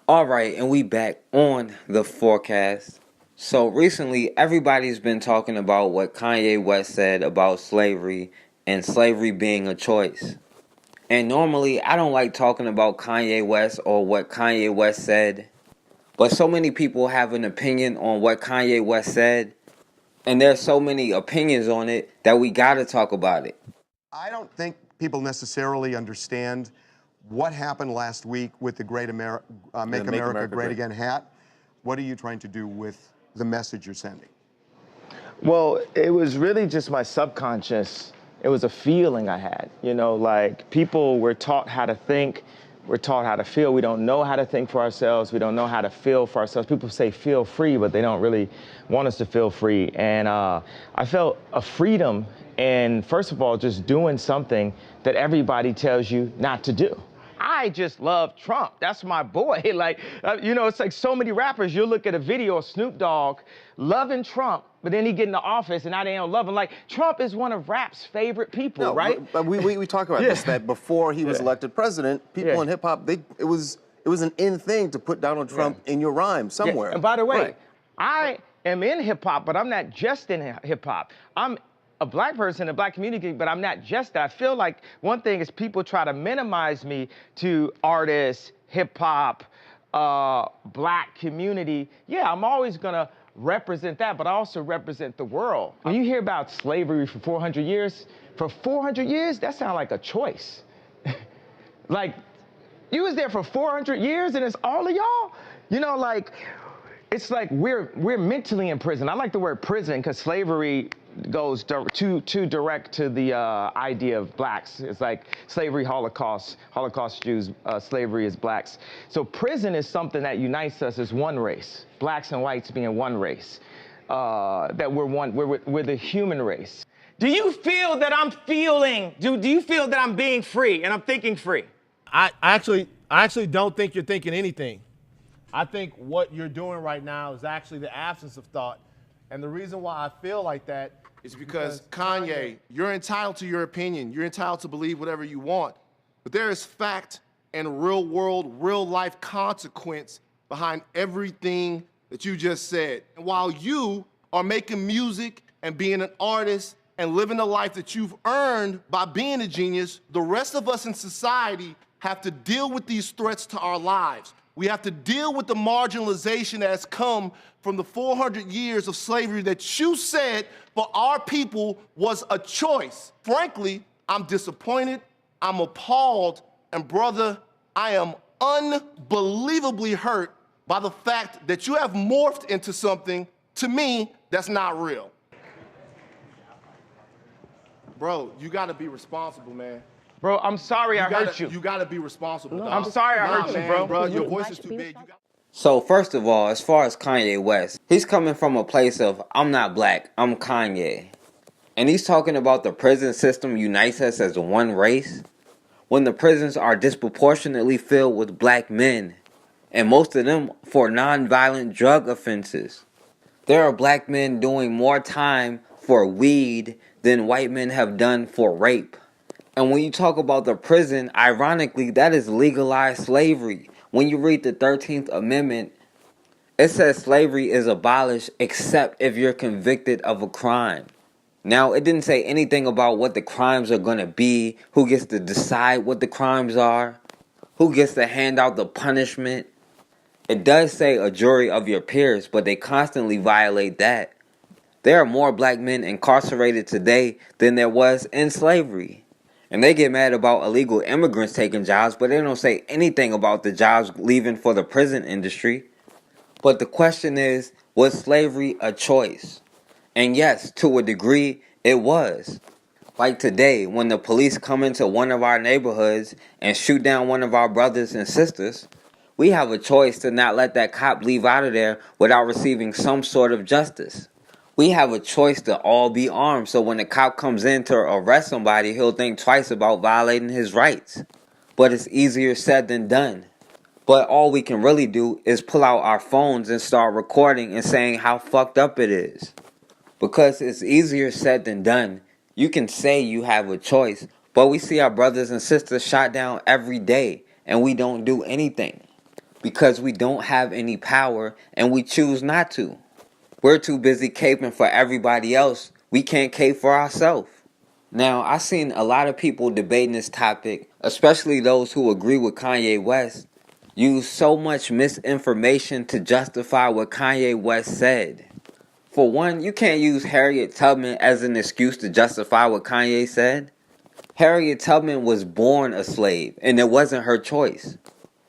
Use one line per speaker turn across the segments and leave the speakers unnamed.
All right, and we back on the forecast. So recently, everybody's been talking about what Kanye West said about slavery and slavery being a choice. And normally, I don't like talking about Kanye West or what Kanye West said, but so many people have an opinion on what Kanye West said, and there's so many opinions on it that we gotta talk about it.
I don't think people necessarily understand what happened last week with the Make America Great Again hat. What are you trying to do with the message you're sending?
Well, it was really just my subconscious. It was a feeling I had, like people were taught how to think, we're taught how to feel. We don't know how to think for ourselves. We don't know how to feel for ourselves. People say feel free, but they don't really want us to feel free. And I felt a freedom in, first of all, just doing something that everybody tells you not to do. I just love Trump. That's my boy. It's like so many rappers. You'll look at a video of Snoop Dogg loving Trump, but then he get in the office and now they don't love him. Like, Trump is one of rap's favorite people, right?
But we talk about this, that before he was elected president, people in hip hop, it was an in thing to put Donald Trump in your rhyme somewhere.
And by the way, I am in hip hop, but I'm not just in hip hop. I'm a black person in the black community, but I'm not just that. I feel like one thing is people try to minimize me to artists, hip hop, black community. Yeah, I'm always gonna represent that, but I also represent the world. When you hear about slavery for 400 years, that sounds like a choice. Like, you was there for 400 years and it's all of y'all? It's like we're mentally in prison. I like the word prison because slavery goes too direct to the idea of blacks. It's like slavery, Holocaust Jews, slavery is blacks. So prison is something that unites us as one race, blacks and whites being one race. That we're the human race. Do you feel that I'm feeling? Do you feel that I'm being free and I'm thinking free?
I actually don't think you're thinking anything. I think what you're doing right now is actually the absence of thought. And the reason why I feel like that
is because Kanye, you're entitled to your opinion. You're entitled to believe whatever you want. But there is fact and real world, real life consequence behind everything that you just said. And while you are making music and being an artist and living the life that you've earned by being a genius, the rest of us in society have to deal with these threats to our lives. We have to deal with the marginalization that has come from the 400 years of slavery that you said for our people was a choice. Frankly, I'm disappointed, I'm appalled, and brother, I am unbelievably hurt by the fact that you have morphed into something, to me, that's not real. Bro, you gotta be responsible, man.
Bro, I'm sorry I hurt you.
You gotta be responsible.
No. I'm sorry I hurt you, bro.
Your voice is too big.
So first of all, as far as Kanye West, he's coming from a place of, I'm not black, I'm Kanye. And he's talking about the prison system unites us as one race, when the prisons are disproportionately filled with black men, and most of them for non-violent drug offenses. There are black men doing more time for weed than white men have done for rape. And when you talk about the prison, ironically, that is legalized slavery. When you read the 13th Amendment, it says slavery is abolished except if you're convicted of a crime. Now, it didn't say anything about what the crimes are going to be, who gets to decide what the crimes are, who gets to hand out the punishment. It does say a jury of your peers, but they constantly violate that. There are more black men incarcerated today than there was in slavery. And they get mad about illegal immigrants taking jobs, but they don't say anything about the jobs leaving for the prison industry. But the question is, was slavery a choice? And yes, to a degree, it was. Like today, when the police come into one of our neighborhoods and shoot down one of our brothers and sisters, we have a choice to not let that cop leave out of there without receiving some sort of justice. We have a choice to all be armed, so when the cop comes in to arrest somebody, he'll think twice about violating his rights. But it's easier said than done. But all we can really do is pull out our phones and start recording and saying how fucked up it is. Because it's easier said than done. You can say you have a choice, but we see our brothers and sisters shot down every day, and we don't do anything. because we don't have any power and we choose not to. We're too busy caping for everybody else. We can't cape for ourselves. Now, I've seen a lot of people debating this topic, especially those who agree with Kanye West, use so much misinformation to justify what Kanye West said. For one, you can't use Harriet Tubman as an excuse to justify what Kanye said. Harriet Tubman was born a slave, and it wasn't her choice.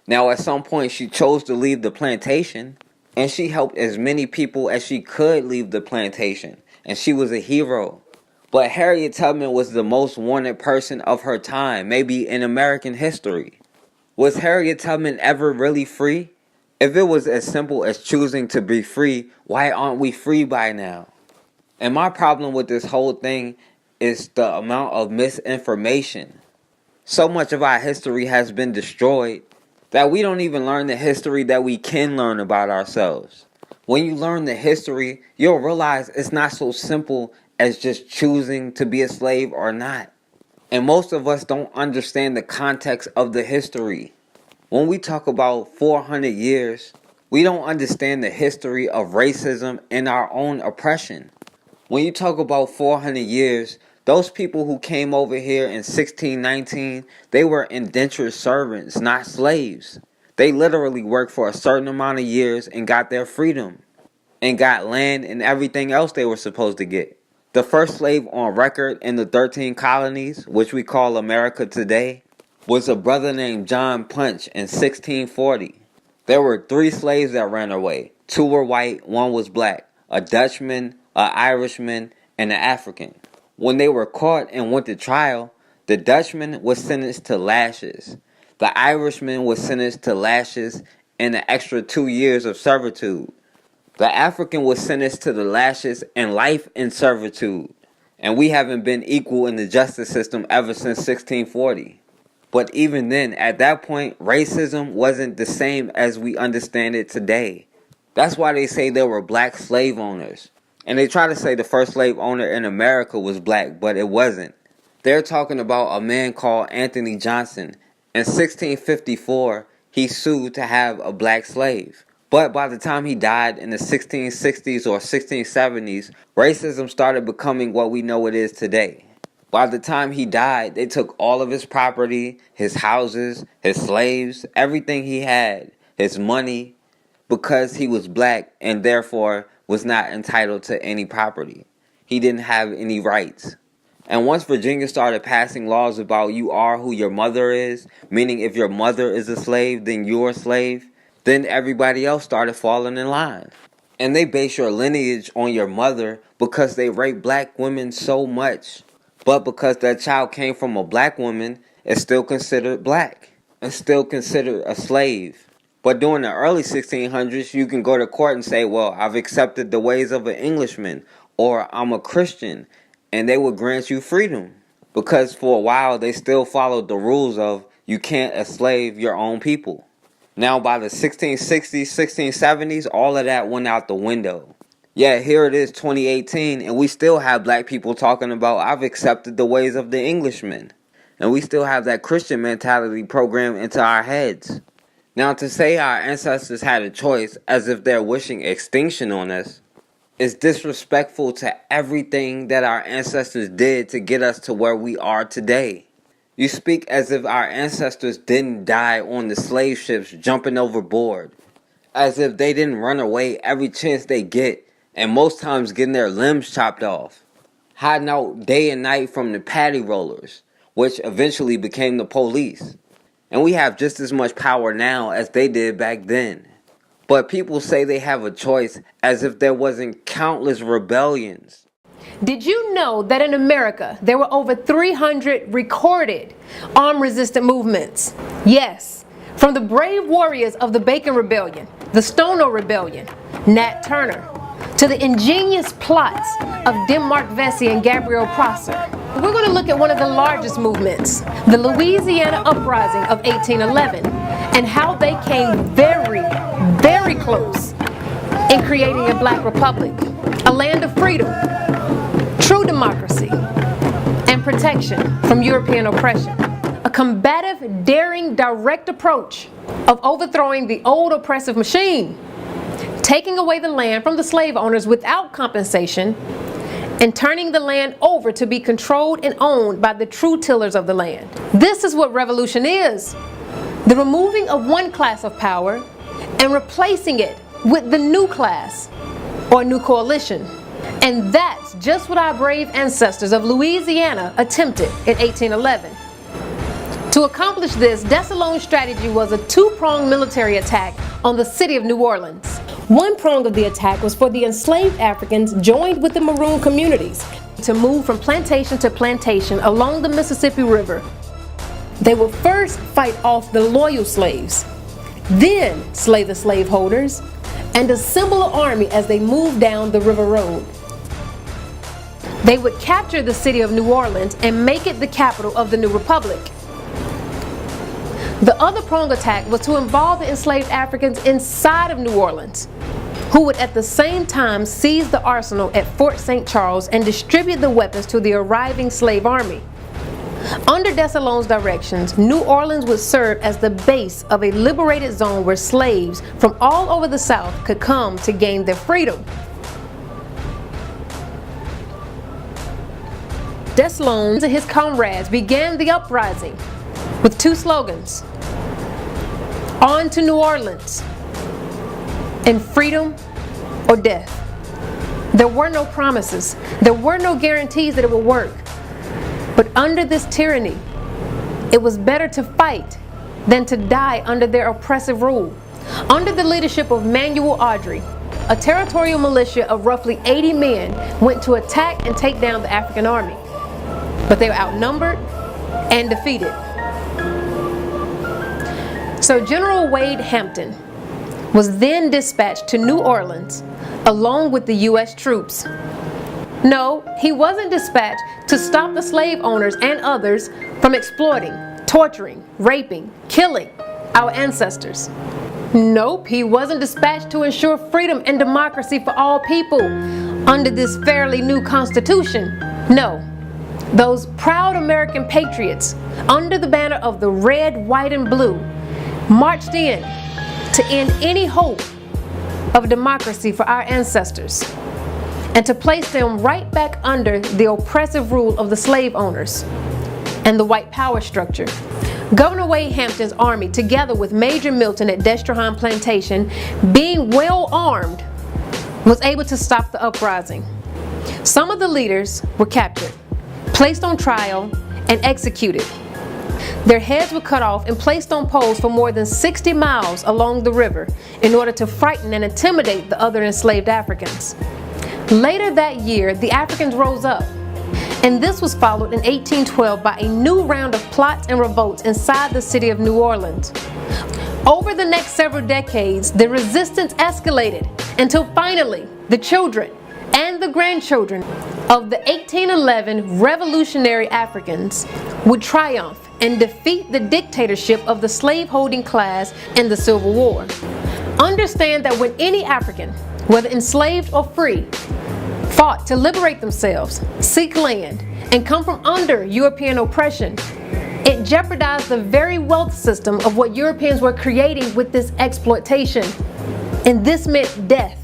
Now, at some point, she chose to leave the plantation, and she helped as many people as she could leave the plantation, and she was a hero. But Harriet Tubman was the most wanted person of her time, maybe in American history. Was Harriet Tubman ever really free? If it was as simple as choosing to be free, why aren't we free by now? And my problem with this whole thing is the amount of misinformation. So much of our history has been destroyed that we don't even learn the history that we can learn about ourselves. When you learn the history, you'll realize it's not so simple as just choosing to be a slave or not. And most of us don't understand the context of the history. When we talk about 400 years, we don't understand the history of racism and our own oppression. When you talk about 400 years, those people who came over here in 1619, they were indentured servants, not slaves. They literally worked for a certain amount of years and got their freedom, and got land and everything else they were supposed to get. The first slave on record in the 13 colonies, which we call America today, was a brother named John Punch in 1640. There were 3 slaves that ran away. 2 were white, 1 was black, a Dutchman, an Irishman, and an African. When they were caught and went to trial, the Dutchman was sentenced to lashes. The Irishman was sentenced to lashes and an extra 2 years of servitude. The African was sentenced to the lashes and life in servitude. And we haven't been equal in the justice system ever since 1640. But even then, at that point, racism wasn't the same as we understand it today. That's why they say there were black slave owners. And they try to say the first slave owner in America was black, but it wasn't. They're talking about a man called Anthony Johnson. In 1654, he sued to have a black slave. But by the time he died in the 1660s or 1670s, racism started becoming what we know it is today. By the time he died, they took all of his property, his houses, his slaves, everything he had, his money, because he was black and therefore was not entitled to any property. He didn't have any rights. And once Virginia started passing laws about you are who your mother is, meaning if your mother is a slave, then you're a slave, then everybody else started falling in line. And they base your lineage on your mother because they rape black women so much. But because that child came from a black woman, it's still considered black. It's still considered a slave. But during the early 1600s, you can go to court and say, well, I've accepted the ways of an Englishman, or I'm a Christian, and they would grant you freedom. Because for a while, they still followed the rules of you can't enslave your own people. Now, by the 1660s, 1670s, all of that went out the window. Yeah, here it is, 2018, and we still have black people talking about, I've accepted the ways of the Englishman. And we still have that Christian mentality programmed into our heads. Now, to say our ancestors had a choice as if they're wishing extinction on us is disrespectful to everything that our ancestors did to get us to where we are today. You speak as if our ancestors didn't die on the slave ships jumping overboard, as if they didn't run away every chance they get, and most times getting their limbs chopped off, hiding out day and night from the paddy rollers, which eventually became the police. And we have just as much power now as they did back then. But people say they have a choice as if there wasn't countless rebellions.
Did you know that in America there were over 300 recorded armed resistant movements? Yes, from the brave warriors of the Bacon Rebellion, the Stono Rebellion, Nat Turner, to the ingenious plots of Denmark Vesey and Gabriel Prosser. We're going to look at one of the largest movements, the Louisiana Uprising of 1811, and how they came very, very close in creating a black republic, a land of freedom, true democracy, and protection from European oppression. a combative, daring, direct approach of overthrowing the old oppressive machine, taking away the land from the slave owners without compensation, and turning the land over to be controlled and owned by the true tillers of the land. This is what revolution is: the removing of one class of power and replacing it with the new class or new coalition. And that's just what our brave ancestors of Louisiana attempted in 1811. To accomplish this, Dessalines' strategy was a two-pronged military attack on the city of New Orleans. One prong of the attack was for the enslaved Africans joined with the maroon communities to move from plantation to plantation along the Mississippi River. They would first fight off the loyal slaves, then slay the slaveholders, and assemble an army as they moved down the river road. They would capture the city of New Orleans and make it the capital of the new republic. The other prong attack was to involve the enslaved Africans inside of New Orleans, who would at the same time seize the arsenal at Fort St. Charles and distribute the weapons to the arriving slave army. Under Dessalines' directions, New Orleans would serve as the base of a liberated zone where slaves from all over the South could come to gain their freedom. Dessalines and his comrades began the uprising with two slogans: "On to New Orleans," and "Freedom or death." There were no promises. There were no guarantees that it would work. But under this tyranny, it was better to fight than to die under their oppressive rule. Under the leadership of Manuel Audrey, a territorial militia of roughly 80 men went to attack and take down the African army. But they were outnumbered and defeated. So General Wade Hampton was then dispatched to New Orleans along with the U.S. troops. No, he wasn't dispatched to stop the slave owners and others from exploiting, torturing, raping, killing our ancestors. Nope, he wasn't dispatched to ensure freedom and democracy for all people under this fairly new constitution. No, those proud American patriots under the banner of the red, white, and blue marched in to end any hope of democracy for our ancestors and to place them right back under the oppressive rule of the slave owners and the white power structure. Governor Wade Hampton's army, together with Major Milton at Destrehan Plantation, being well armed, was able to stop the uprising. Some of the leaders were captured, placed on trial, and executed. Their heads were cut off and placed on poles for more than 60 miles along the river in order to frighten and intimidate the other enslaved Africans. Later that year, the Africans rose up, and this was followed in 1812 by a new round of plots and revolts inside the city of New Orleans. Over the next several decades, the resistance escalated until finally the children and the grandchildren of the 1811 revolutionary Africans would triumph and defeat the dictatorship of the slaveholding class in the Civil War. Understand that when any African, whether enslaved or free, fought to liberate themselves, seek land, and come from under European oppression, it jeopardized the very wealth system of what Europeans were creating with this exploitation. And this meant death.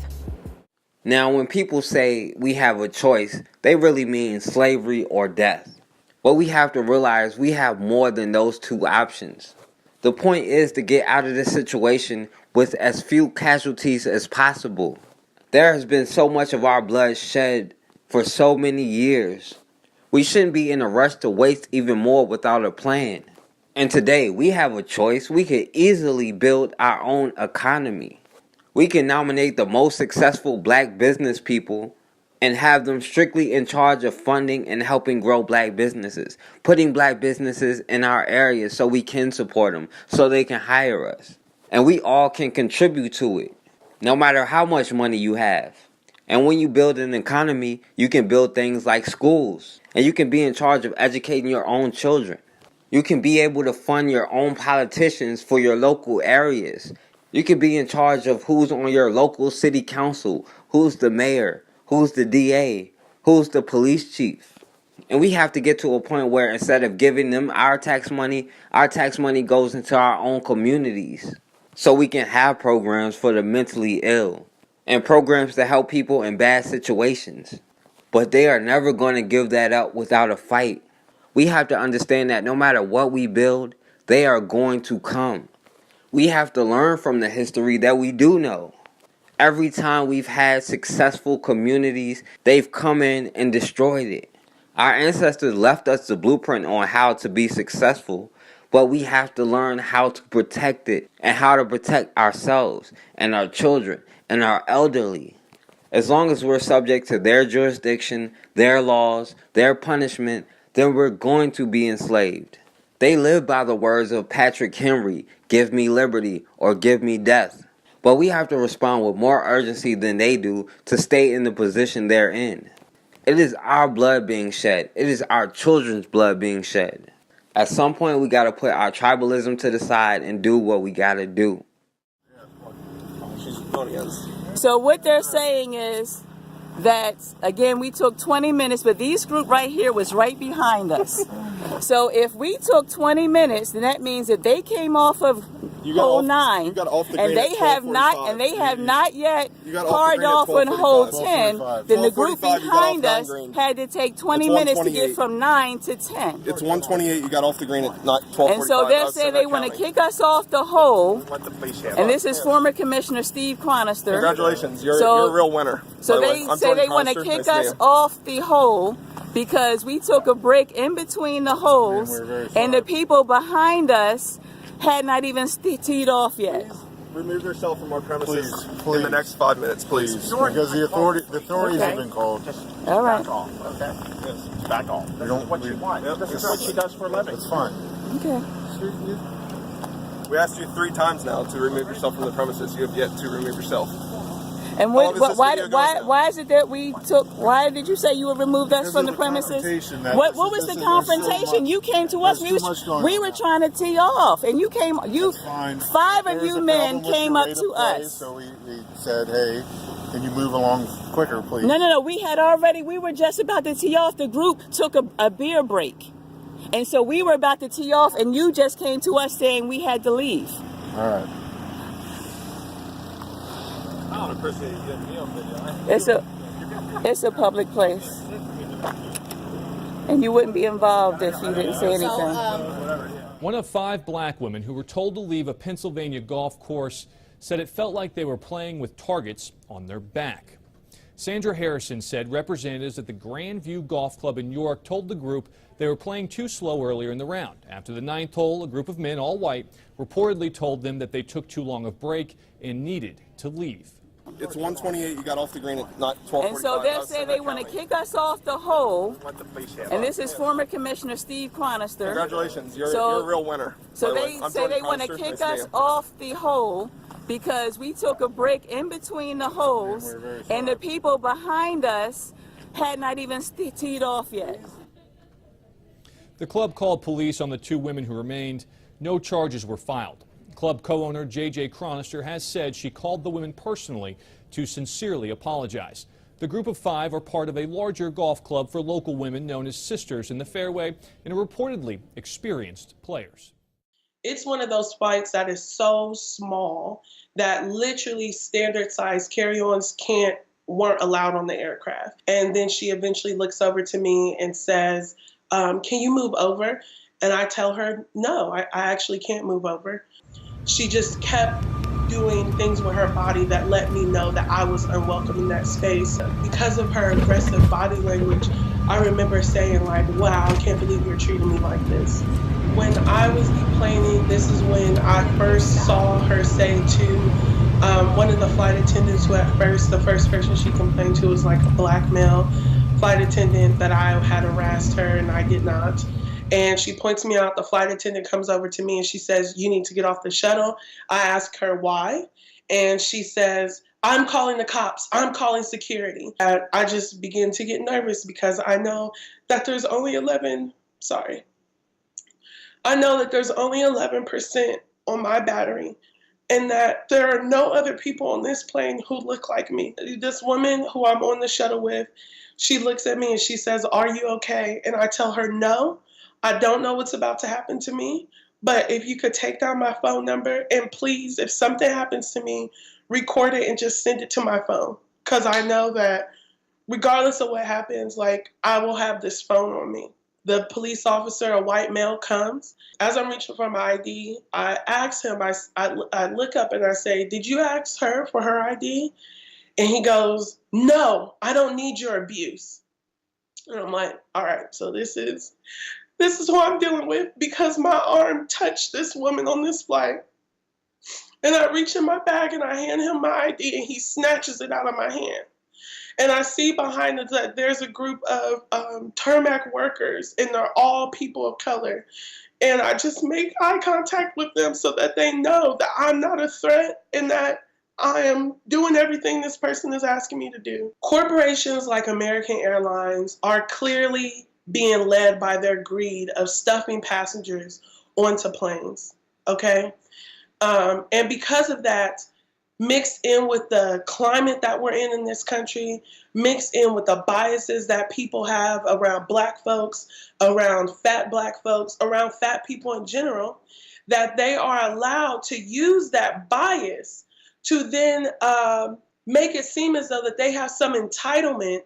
Now, when people say we have a choice, they really mean slavery or death. But we have to realize we have more than those two options. The point is to get out of this situation with as few casualties as possible. There has been so much of our blood shed for so many years. We shouldn't be in a rush to waste even more without a plan. And today, we have a choice. We could easily build our own economy. We can nominate the most successful black business people and have them strictly in charge of funding and helping grow black businesses, putting black businesses in our areas so we can support them, so they can hire us. And we all can contribute to it, no matter how much money you have. And when you build an economy, you can build things like schools, and you can be in charge of educating your own children. You can be able to fund your own politicians for your local areas. You can be in charge of who's on your local city council, who's the mayor, who's the DA, who's the police chief. And we have to get to a point where instead of giving them our tax money goes into our own communities. So we can have programs for the mentally ill and programs to help people in bad situations. But they are never going to give that up without a fight. We have to understand that no matter what we build, they are going to come. We have to learn from the history that we do know. Every time we've had successful communities, they've come in and destroyed it. Our ancestors left us the blueprint on how to be successful, but we have to learn how to protect it and how to protect ourselves and our children and our elderly. As long as we're subject to their jurisdiction, their laws, their punishment, then we're going to be enslaved. They live by the words of Patrick Henry, give me liberty or give me death. But we have to respond with more urgency than they do to stay in the position they're in. It is our blood being shed. It is our children's blood being shed. At some point, we got to put our tribalism to the side and do what we got to do.
So what they're saying is that, again, we took 20 minutes, but this group right here was right behind us. So if we took 20 minutes, then that means that they came off of hole 9, and they have not yet hard off on hole 10, then the group behind us had to take 20 minutes to get from 9 to 10.
It's 1:28. You got off the green at 12:45.
And so they're saying they want to kick us off the hole. And this is former Commissioner Steve Cronister.
Congratulations, you're a real winner.
So they say they want to kick us off the hole because we took a break in between the holes, and the people behind us had not even teed off yet.
Remove yourself from our premises in the next 5 minutes, please.
Because the authorities have been called.
All right.
Back off, okay? Yes, back off. You don't what you want.
Yep.
This is what she does for a living. It's fine.
Okay.
We asked you 3 times now to remove yourself from the premises. You have yet to remove yourself.
And why is it that we took? Why did you say you would remove us from the premises? What was the confrontation? You came to us. We were trying to tee off, and you came. 5 of you men came up to us.
So we said, "Hey, can you move along quicker, please?"
No. We were just about to tee off. The group took a beer break, and so we were about to tee off, and you just came to us saying we had to leave.
All right.
I don't appreciate you getting me on video.
It's a public place, and you wouldn't be involved if you didn't say anything.
One of 5 black women who were told to leave a Pennsylvania golf course said it felt like they were playing with targets on their back. Sandra Harrison said representatives at the Grandview Golf Club in York told the group they were playing too slow earlier in the round. After the 9th hole, a group of men, all white, reportedly told them that they took too long a break and needed to leave.
It's 1:28. You got off the green at 12:45.
And so they're saying they want to kick us off the hole. And this is former Commissioner Steve Cronister.
Congratulations, you're a real winner.
So they say they want to kick us off the hole because we took a break in between the holes, and the people behind us had not even teed off yet.
The club called police on the 2 women who remained. No charges were filed. Club co-owner J.J. Cronister has said she called the women personally to sincerely apologize. The group of 5 are part of a larger golf club for local women known as Sisters in the Fairway and are reportedly experienced players.
It's one of those fights that is so small that literally standard size carry-ons weren't allowed on the aircraft. And then she eventually looks over to me and says, can you move over? And I tell her, no, I actually can't move over. She just kept doing things with her body that let me know that I was unwelcome in that space. Because of her aggressive body language, I remember saying like, wow, I can't believe you're treating me like this. When I was deplaning, this is when I first saw her say to one of the flight attendants who at first, the first person she complained to was like a black male flight attendant that I had harassed her and I did not. And she points me out. The flight attendant comes over to me and she says, you need to get off the shuttle. I ask her why. And she says, I'm calling the cops. I'm calling security. I just begin to get nervous because I know that there's only 11% on my battery. and that there are no other people on this plane who look like me. This woman who I'm on the shuttle with, she looks at me and she says, "Are you okay?" And I tell her, "No, I don't know what's about to happen to me, but if you could take down my phone number and please, if something happens to me, record it and just send it to my phone. Because I know that regardless of what happens, like, I will have this phone on me." The police officer, a white male, comes. As I'm reaching for my ID, I ask him, I look up and I say, "Did you ask her for her ID?" And he goes, "No, I don't need your abuse." And I'm like, all right, so this is who I'm dealing with, because my arm touched this woman on this flight. And I reach in my bag and I hand him my ID and he snatches it out of my hand. And I see behind it that there's a group of tarmac workers, and they're all people of color. And I just make eye contact with them so that they know that I'm not a threat and that I am doing everything this person is asking me to do. Corporations like American Airlines are clearly being led by their greed of stuffing passengers onto planes, okay? And because of that, mixed in with the climate that we're in this country, mixed in with the biases that people have around Black folks, around fat Black folks, around fat people in general, that they are allowed to use that bias to then make it seem as though that they have some entitlement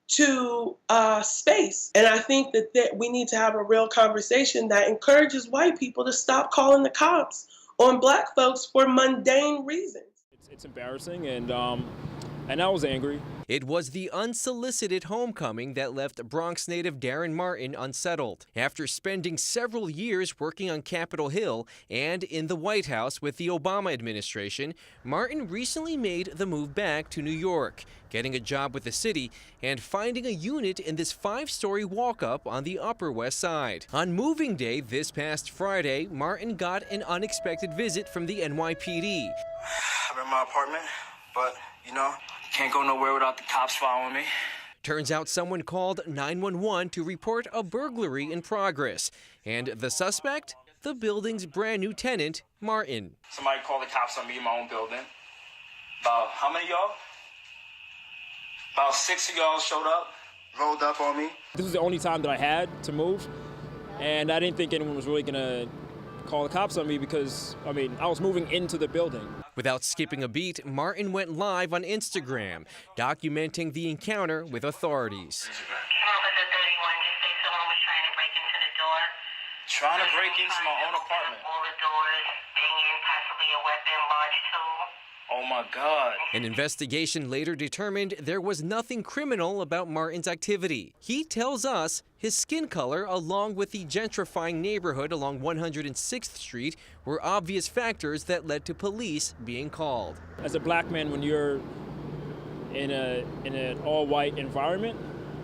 to space. And I think that we need to have a real conversation that encourages white people to stop calling the cops on Black folks for mundane reasons.
It's embarrassing, and I was angry.
It was the unsolicited homecoming that left Bronx native Darren Martin unsettled. After spending several years working on Capitol Hill and in the White House with the Obama administration, Martin recently made the move back to New York, getting a job with the city and finding a unit in this 5-story walk-up on the Upper West Side. On moving day this past Friday, Martin got an unexpected visit from the NYPD.
I'm in my apartment, but, can't go nowhere without the cops following me.
Turns out someone called 911 to report a burglary in progress. And the suspect? The building's brand new tenant, Martin.
Somebody called the cops on me in my own building. About how many y'all? About 6 of y'all showed up, rolled up on me.
This was the only time that I had to move, and I didn't think anyone was really gonna call the cops on me because, I was moving into the building.
Without skipping a beat, Martin went live on Instagram, documenting the encounter with authorities.
Trying to break into my own apartment. All the doors, banging, possibly a weapon, large tool. Oh my God.
An investigation later determined there was nothing criminal about Martin's activity. He tells us his skin color, along with the gentrifying neighborhood along 106th Street, were obvious factors that led to police being called.
As a Black man, when you're in an all-white environment,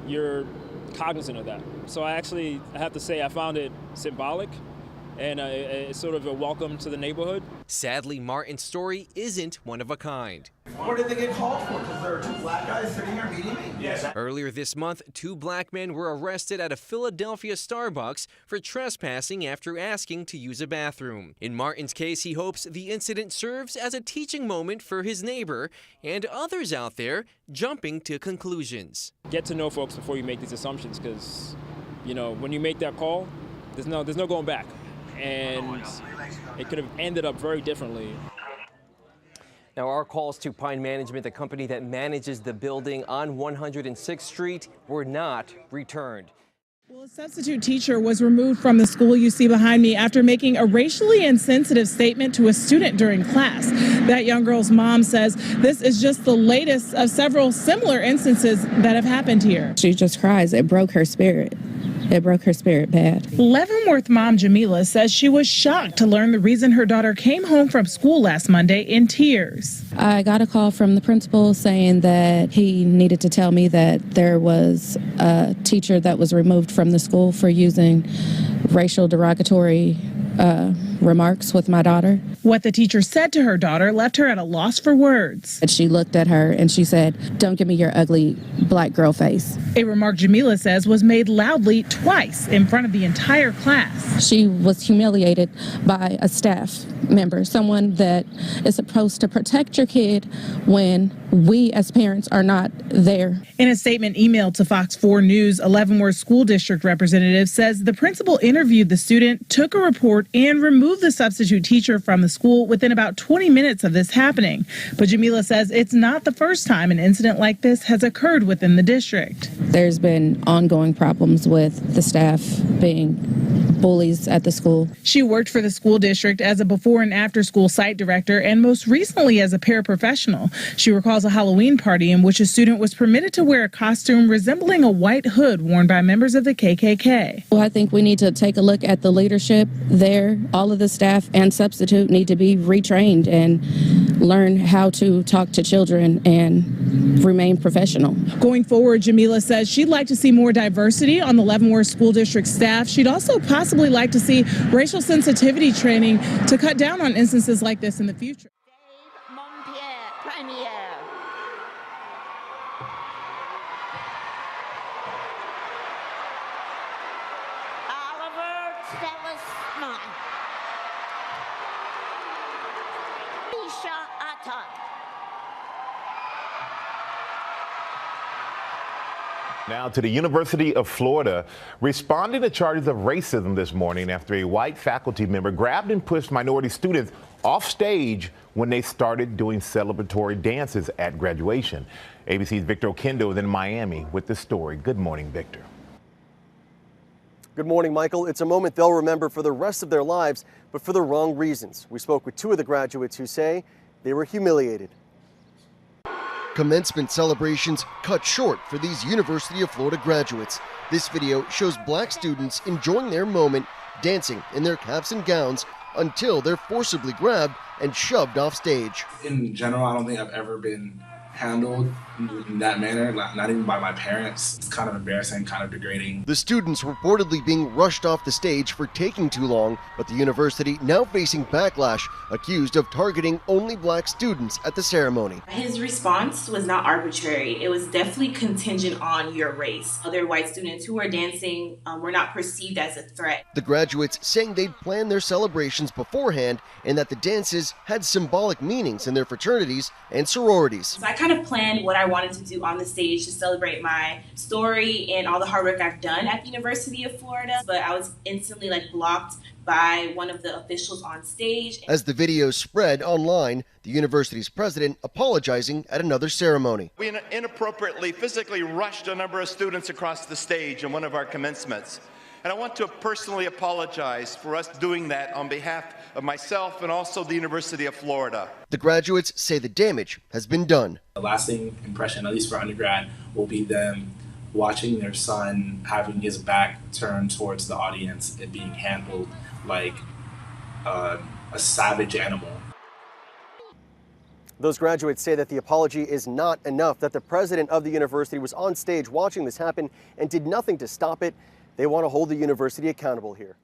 you're cognizant of that. So I have to say I found it symbolic, and it's sort of a welcome to the neighborhood.
Sadly, Martin's story isn't one of a kind.
What did they get called for? Because there are 2 Black guys sitting here meeting me?
Yes. Earlier this month, 2 Black men were arrested at a Philadelphia Starbucks for trespassing after asking to use a bathroom. In Martin's case, he hopes the incident serves as a teaching moment for his neighbor and others out there jumping to conclusions.
Get to know folks before you make these assumptions, because, when you make that call, there's no going back. And it could have ended up very differently.
Now, our calls to Pine Management, the company that manages the building on 106th Street, were not returned.
Well, a substitute teacher was removed from the school you see behind me after making a racially insensitive statement to a student during class. That young girl's mom says this is just the latest of several similar instances that have happened here.
She just cries. It broke her spirit. It broke her spirit bad.
Leavenworth mom Jamila says she was shocked to learn the reason her daughter came home from school last Monday in tears.
I got a call from the principal saying that he needed to tell me that there was a teacher that was removed from the school for using racial derogatory remarks with my daughter.
What the teacher said to her daughter left her at a loss for words.
She looked at her and she said, "Don't give me your ugly black girl face."
A remark Jamila says was made loudly twice in front of the entire class.
She was humiliated by a staff member, someone that is supposed to protect your kid when we as parents are not there.
In a statement emailed to Fox 4 News, a Leavenworth School District representative says the principal interviewed the student, took a report, and removed the substitute teacher from the school within about 20 minutes of this happening. But Jamila says it's not the first time an incident like this has occurred within the district.
There's been ongoing problems with the staff being bullies at the school.
She worked for the school district as a before and after school site director and most recently as a paraprofessional. She recalls a Halloween party in which a student was permitted to wear a costume resembling a white hood worn by members of the KKK.
Well, I think we need to take a look at the leadership there. All of the staff and substitute need to be retrained and learn how to talk to children and remain professional.
Going forward, Jamila says she'd like to see more diversity on the Leavenworth School District staff. She'd also possibly like to see racial sensitivity training to cut down on instances like this in the future.
Now to the University of Florida, responding to charges of racism this morning after a white faculty member grabbed and pushed minority students off stage when they started doing celebratory dances at graduation. ABC's Victor Okendo is in Miami with the story. Good morning, Victor.
Good morning, Michael. It's a moment they'll remember for the rest of their lives, but for the wrong reasons. We spoke with two of the graduates who say they were humiliated.
Commencement celebrations cut short for these University of Florida graduates. This video shows black students enjoying their moment, dancing in their caps and gowns until they're forcibly grabbed and shoved off stage.
In general, I don't think I've ever been handled in that manner, not even by my parents. It's kind of embarrassing, kind of degrading.
The students reportedly being rushed off the stage for taking too long, but the university now facing backlash, accused of targeting only black students at the ceremony.
His response was not arbitrary. It was definitely contingent on your race. Other white students who were dancing were not perceived as a threat.
The graduates saying they'd planned their celebrations beforehand and that the dances had symbolic meanings in their fraternities and sororities.
So I kind of planned what I wanted to do on the stage to celebrate my story and all the hard work I've done at the University of Florida, but I was instantly blocked by one of the officials on stage.
As the video spread online, the university's president apologizing at another ceremony.
We inappropriately physically rushed a number of students across the stage in one of our commencements. And I want to personally apologize for us doing that on behalf of myself and also the University of Florida.
The graduates say the damage has been done.
The lasting impression, at least for undergrad, will be them watching their son having his back turned towards the audience and being handled like a savage animal.
Those graduates say that the apology is not enough, that the president of the university was on stage watching this happen and did nothing to stop it. They want to hold the university accountable here.